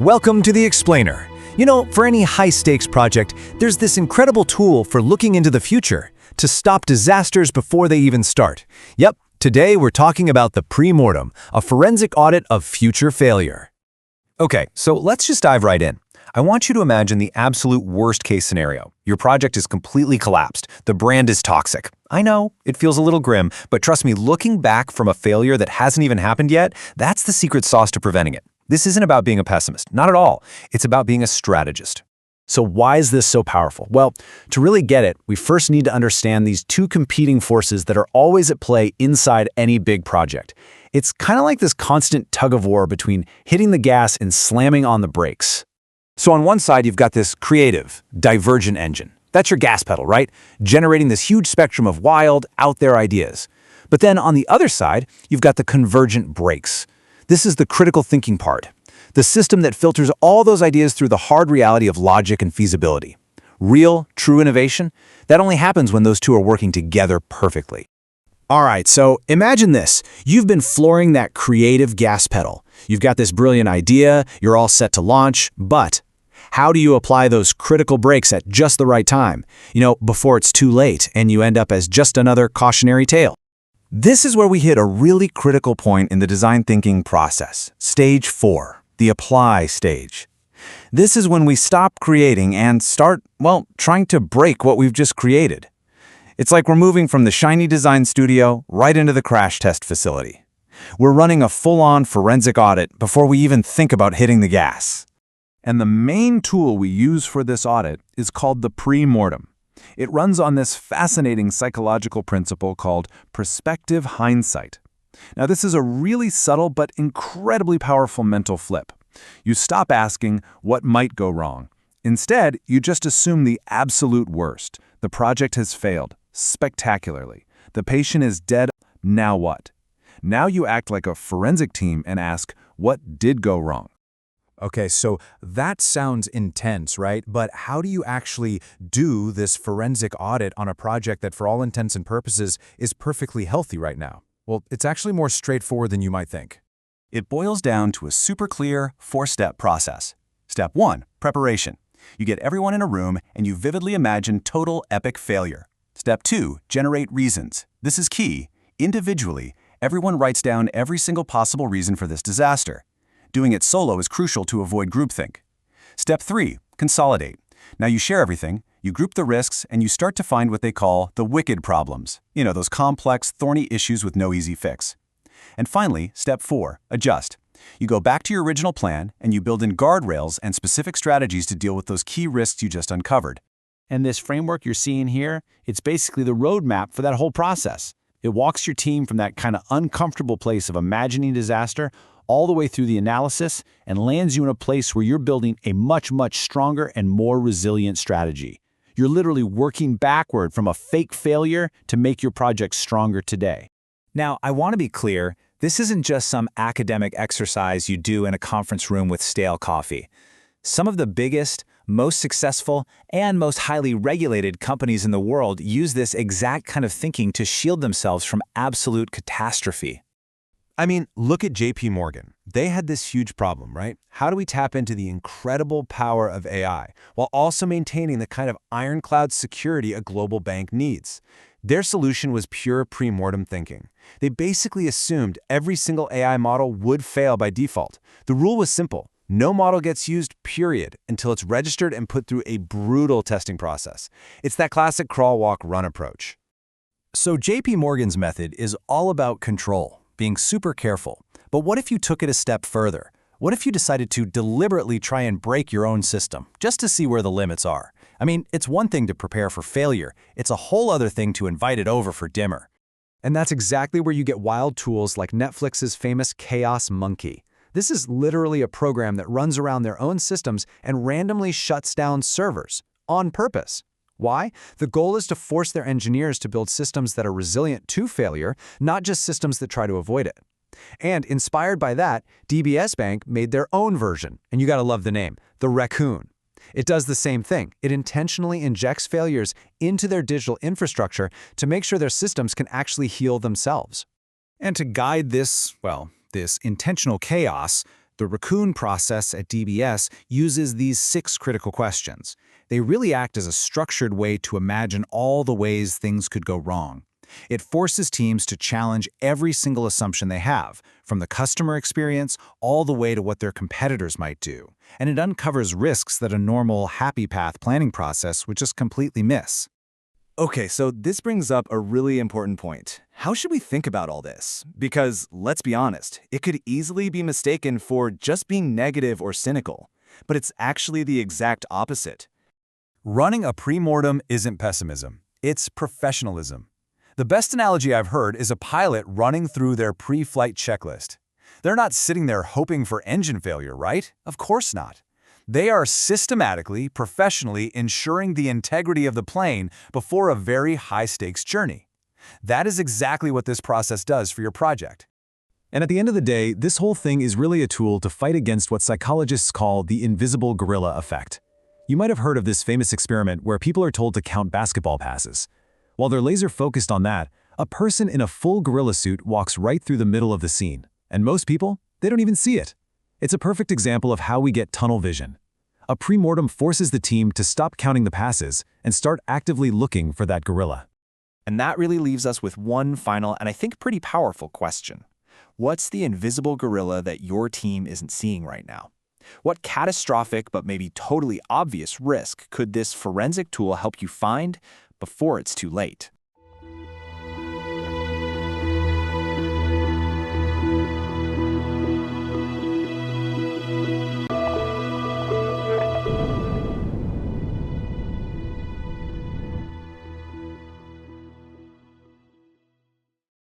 Welcome to the Explainer. You know, for any high-stakes project, there's this incredible tool for looking into the future to stop disasters before they even start. Yep, today we're talking about the Premortem, a forensic audit of future failure. Okay, so let's just dive right in. I want you to imagine the absolute worst-case scenario. Your project is completely collapsed. The brand is toxic. I know, it feels a little grim, but trust me, looking back from a failure that hasn't even happened yet, that's the secret sauce to preventing it. This isn't about being a pessimist, not at all. It's about being a strategist. So why is this so powerful? Well, to really get it, we first need to understand these two competing forces that are always at play inside any big project. It's kind of like this constant tug of war between hitting the gas and slamming on the brakes. So on one side, you've got this creative, divergent engine. That's your gas pedal, right? Generating this huge spectrum of wild, out-there ideas. But then on the other side, you've got the convergent brakes. This is the critical thinking part, the system that filters all those ideas through the hard reality of logic and feasibility. Real, true innovation, that only happens when those two are working together perfectly. All right, so imagine this. You've been flooring that creative gas pedal. You've got this brilliant idea, you're all set to launch, but how do you apply those critical brakes at just the right time? Before it's too late and you end up as just another cautionary tale. This is where we hit a really critical point in the design thinking process. Stage 4, the apply stage. This is when we stop creating and start, trying to break what we've just created. It's like we're moving from the shiny design studio right into the crash test facility. We're running a full-on forensic audit before we even think about hitting the gas. And the main tool we use for this audit is called the Premortem. It runs on this fascinating psychological principle called Prospective Hindsight. Now, this is a really subtle but incredibly powerful mental flip. You stop asking what might go wrong. Instead, you just assume the absolute worst. The project has failed spectacularly. The patient is dead. Now what? Now you act like a forensic team and ask, what did go wrong? Okay, so that sounds intense, right? But how do you actually do this forensic audit on a project that, for all intents and purposes, is perfectly healthy right now? Well, it's actually more straightforward than you might think. It boils down to a super clear 4-step process. Step 1, preparation. You get everyone in a room and you vividly imagine total epic failure. Step 2, generate reasons. This is key. Individually, everyone writes down every single possible reason for this disaster. Doing it solo is crucial to avoid groupthink. Step 3, consolidate. Now you share everything, you group the risks, and you start to find what they call the wicked problems. Those complex, thorny issues with no easy fix. And finally, step 4, adjust. You go back to your original plan and you build in guardrails and specific strategies to deal with those key risks you just uncovered. And this framework you're seeing here, it's basically the roadmap for that whole process. It walks your team from that kind of uncomfortable place of imagining disaster all the way through the analysis and lands you in a place where you're building a much, much stronger and more resilient strategy. You're literally working backward from a fake failure to make your project stronger today. Now, I want to be clear, this isn't just some academic exercise you do in a conference room with stale coffee. Some of the biggest, most successful, and most highly regulated companies in the world use this exact kind of thinking to shield themselves from absolute catastrophe. I mean, look at JPMorgan. They had this huge problem, right? How do we tap into the incredible power of AI while also maintaining the kind of ironclad security a global bank needs? Their solution was pure premortem thinking. They basically assumed every single AI model would fail by default. The rule was simple. No model gets used, period, until it's registered and put through a brutal testing process. It's that classic crawl, walk, run approach. So JPMorgan's method is all about control, being super careful. But what if you took it a step further? What if you decided to deliberately try and break your own system, just to see where the limits are? I mean, it's one thing to prepare for failure. It's a whole other thing to invite it over for dinner. And that's exactly where you get wild tools like Netflix's famous Chaos Monkey. This is literally a program that runs around their own systems and randomly shuts down servers, on purpose. Why? The goal is to force their engineers to build systems that are resilient to failure, not just systems that try to avoid it. And inspired by that, DBS Bank made their own version, and you gotta love the name, the Wreckoon. It does the same thing. It intentionally injects failures into their digital infrastructure to make sure their systems can actually heal themselves. And to guide this intentional chaos, The Wreckoon process at DBS uses these 6 critical questions. They really act as a structured way to imagine all the ways things could go wrong. It forces teams to challenge every single assumption they have, from the customer experience all the way to what their competitors might do. And it uncovers risks that a normal happy path planning process would just completely miss. Okay, so this brings up a really important point. How should we think about all this? Because, let's be honest, it could easily be mistaken for just being negative or cynical. But it's actually the exact opposite. Running a premortem isn't pessimism. It's professionalism. The best analogy I've heard is a pilot running through their pre-flight checklist. They're not sitting there hoping for engine failure, right? Of course not. They are systematically, professionally ensuring the integrity of the plane before a very high-stakes journey. That is exactly what this process does for your project. And at the end of the day, this whole thing is really a tool to fight against what psychologists call the invisible gorilla effect. You might have heard of this famous experiment where people are told to count basketball passes. While they're laser-focused on that, a person in a full gorilla suit walks right through the middle of the scene. And most people, they don't even see it. It's a perfect example of how we get tunnel vision. A premortem forces the team to stop counting the passes and start actively looking for that gorilla. And that really leaves us with one final and I think pretty powerful question. What's the invisible gorilla that your team isn't seeing right now? What catastrophic but maybe totally obvious risk could this forensic tool help you find before it's too late?